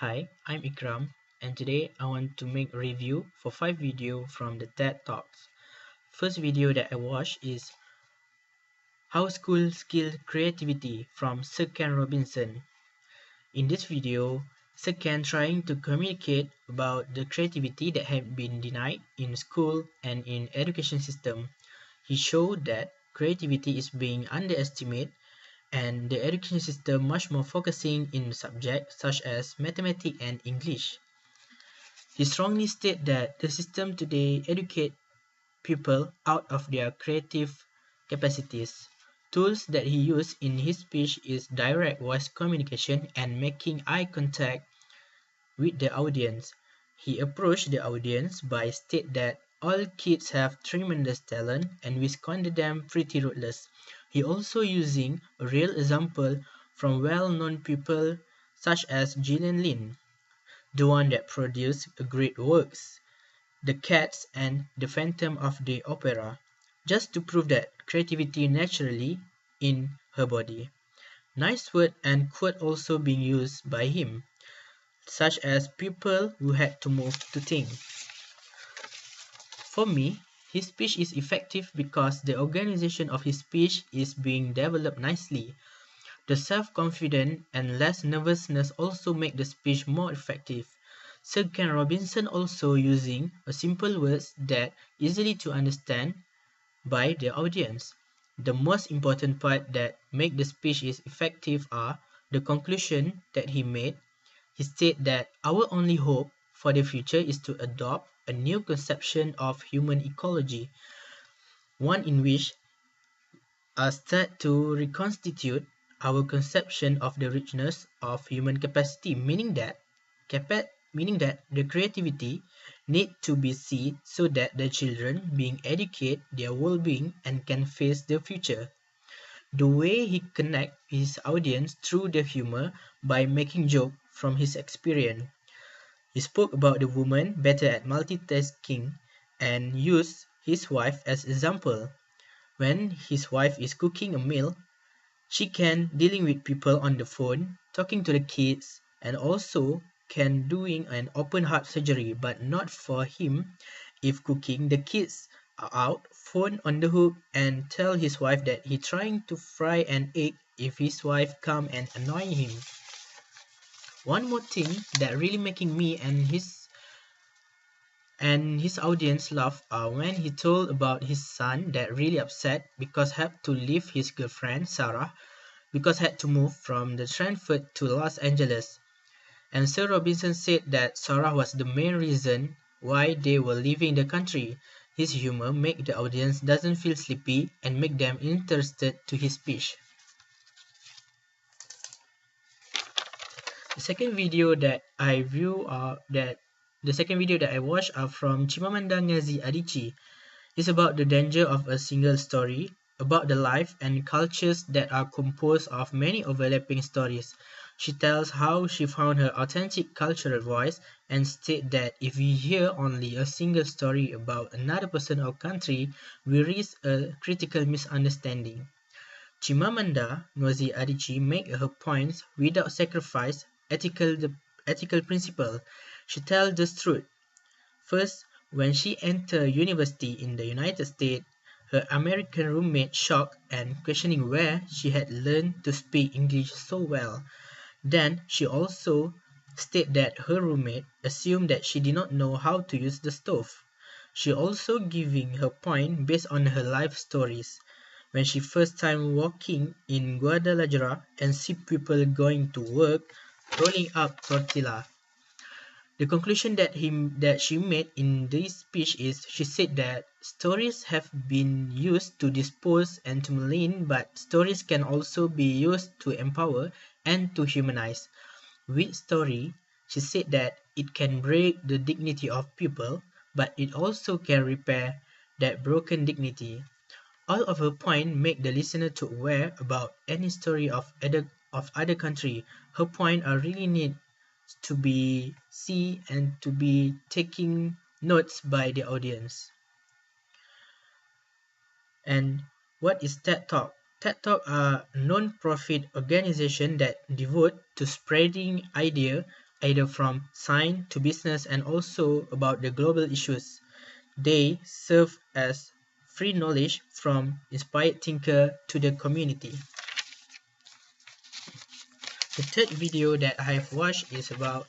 Hi, I'm Ikram, and today I want to make a review for 5 videos from the TED Talks. First video that I watched is How School Skill Creativity from Sir Ken Robinson. In this video, Sir Ken trying to communicate about the creativity that had been denied in school and in education system. He showed that creativity is being underestimated and the education system much more focusing in subjects such as mathematics and English. He strongly stated that the system today educates people out of their creative capacities. Tools that he used in his speech is direct voice communication and making eye contact with the audience. He approached the audience by stating that all kids have tremendous talent and we squander them pretty ruthless. He also using a real example from well-known people such as Gillian Lynn, the one that produced great works, The Cats and The Phantom of the Opera, just to prove that creativity naturally in her body. Nice word and quote also being used by him, such as people who had to move to think. For me, his speech is effective because the organization of his speech is being developed nicely. The self-confidence and less nervousness also make the speech more effective. Sir Ken Robinson also using a simple words that easily to understand by the audience. The most important part that make the speech is effective are the conclusion that he made. He said that our only hope for the future is to adopt a new conception of human ecology, one in which start to reconstitute our conception of the richness of human capacity, meaning that the creativity need to be seen so that the children being educated their well-being and can face the future. The way he connect his audience through the humor by making joke from his experience. He spoke about the woman better at multitasking and used his wife as example. When his wife is cooking a meal, she can dealing with people on the phone, talking to the kids, and also can doing an open heart surgery, but not for him. If cooking, the kids are out, phone on the hook, and tell his wife that he trying to fry an egg if his wife come and annoy him. One more thing that really making me and his audience laugh when he told about his son that really upset because had to leave his girlfriend Sarah because had to move from the Frankfurt to Los Angeles. And Sir Robinson said that Sarah was the main reason why they were leaving the country. His humor make the audience doesn't feel sleepy and make them interested to his speech. The second video that I view that the second video that I watched are from Chimamanda Ngozi Adichie. It's about the danger of a single story, about the life and cultures that are composed of many overlapping stories. She tells how she found her authentic cultural voice and states that if we hear only a single story about another person or country, we risk a critical misunderstanding. Chimamanda Ngozi Adichie make her points without sacrifice ethical principle. She tells the truth. First, when she entered university in the United States, her American roommate shocked and questioning where she had learned to speak English so well. Then she also stated that her roommate assumed that she did not know how to use the stove. She also giving her point based on her life stories. When she first time walking in Guadalajara and see people going to work rolling up tortilla. The conclusion that she made in this speech is she said that stories have been used to dispose and to malign, but stories can also be used to empower and to humanize. With story, she said that it can break the dignity of people, but it also can repair that broken dignity. All of her point make the listener to aware about any story of other country. Her point are really neat to be see and to be taking notes by the audience. And what is TED Talk? TED Talk are a non-profit organization that devote to spreading idea either from science to business and also about the global issues. They serve as free knowledge from inspired thinker to the community. The third video that I have watched is about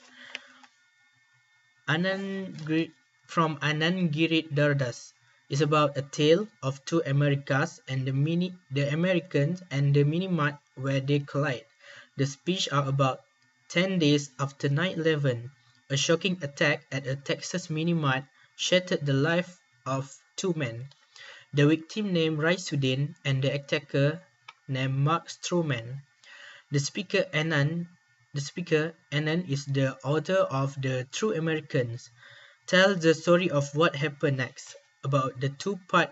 from Anand Giridharadas. It's about a tale of two Americas and the Americans and the Minimart where they collide. The speech are about 10 days after 9/11. A shocking attack at a Texas Minimart shattered the life of two men. The victim named Raisuddin and the attacker named Mark Stroman. The speaker Anand is the author of The True Americans, tells the story of what happened next, about the two-part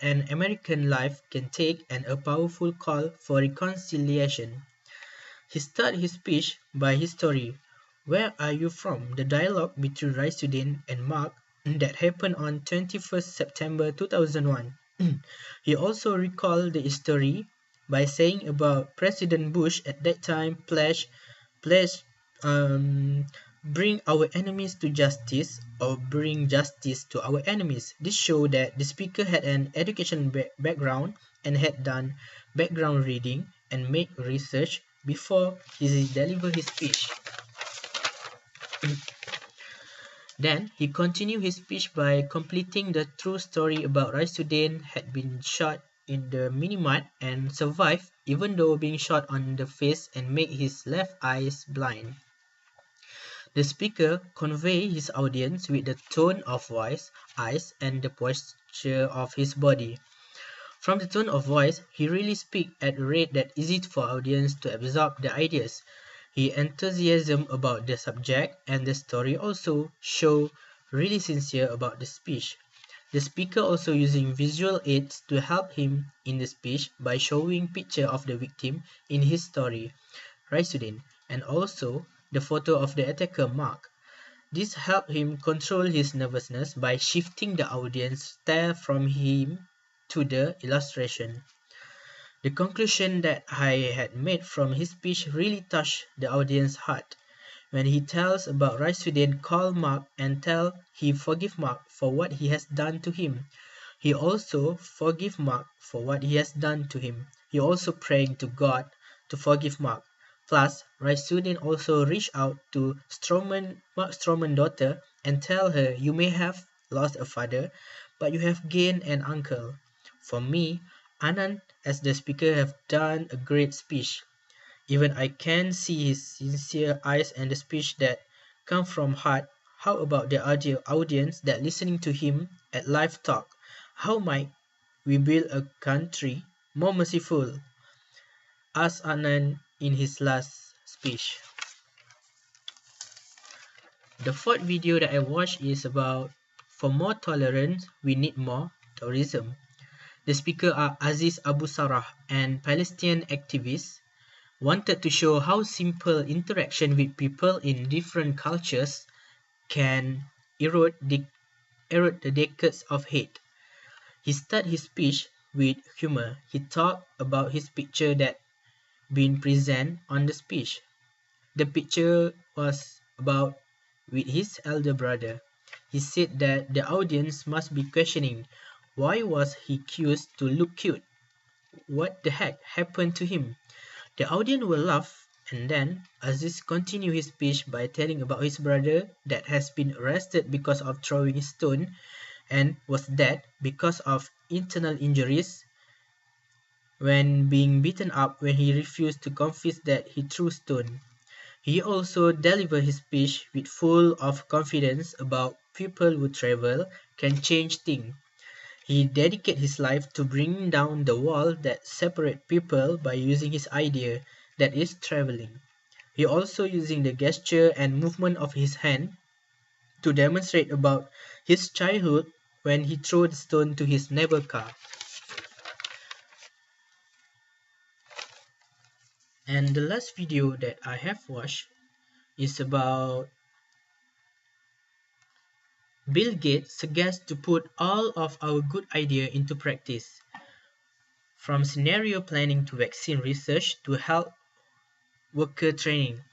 an American life can take and a powerful call for reconciliation. He started his speech by his story, "Where are you from?" The dialogue between Raisuddin and Mark that happened on 21st September 2001. He also recalled the story by saying about President Bush at that time pledged bring our enemies to justice or bring justice to our enemies. This showed that the speaker had an education background and had done background reading and made research before he delivered his speech. Then he continued his speech by completing the true story about Raisuddin had been shot in the Minimart and survived even though being shot on the face and made his left eye blind. The speaker conveyed his audience with the tone of voice, eyes, and the posture of his body. From the tone of voice, he really speaks at a rate that easy for audience to absorb the ideas. His enthusiasm about the subject and the story also show really sincere about the speech. The speaker also using visual aids to help him in the speech by showing picture of the victim in his story, Raisuddin, and also the photo of the attacker Mark. This helped him control his nervousness by shifting the audience stare from him to the illustration. The conclusion that I had made from his speech really touched the audience's heart. When he tells about Raisuddin call Mark and tell he forgive Mark for what he has done to him. He also forgive Mark for what he has done to him. He also praying to God to forgive Mark. Plus, Raisuddin also reached out to Mark Stroman's daughter and tell her, "You may have lost a father, but you have gained an uncle." For me, Anand as the speaker have done a great speech. Even I can see his sincere eyes and the speech that come from heart. How about the audience that listening to him at live talk? How might we build a country more merciful? Asked Anand in his last speech. The fourth video that I watched is about "For more tolerance, we need more tourism." The speaker are Aziz Abu Sarah, and Palestinian activist, wanted to show how simple interaction with people in different cultures can erode the decades of hate. He started his speech with humor. He talked about his picture that been present on the speech. The picture was about with his elder brother. He said that the audience must be questioning, why was he accused to look cute? What the heck happened to him? The audience will laugh, and then Aziz continued his speech by telling about his brother that has been arrested because of throwing a stone and was dead because of internal injuries when being beaten up when he refused to confess that he threw stone. He also delivered his speech with full of confidence about people who travel can change things. He dedicated his life to bringing down the wall that separate people by using his idea, that is traveling. He also using the gesture and movement of his hand to demonstrate about his childhood when he threw the stone to his neighbor car. And the last video that I have watched is about Bill Gates suggests to put all of our good ideas into practice, from scenario planning to vaccine research to help worker training.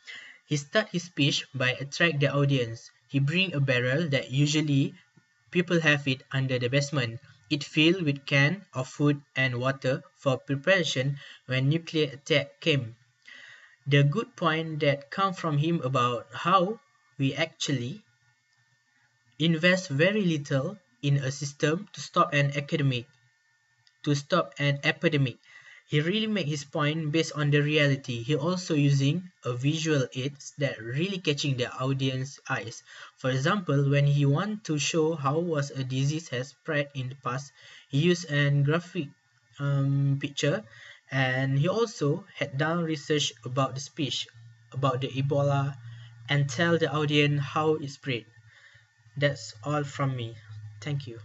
He start his speech by attract the audience. He bring a barrel that usually people have it under the basement. It filled with can of food and water for preparation when nuclear attack came. The good point that come from him about how we actually invest very little in a system to stop an epidemic. He really made his point based on the reality. He also using a visual aids that really catching the audience eyes. For example, when he want to show how was a disease has spread in the past, he used an graphic picture, and he also had done research about the speech, about the Ebola, and tell the audience how it spread. That's all from me. Thank you.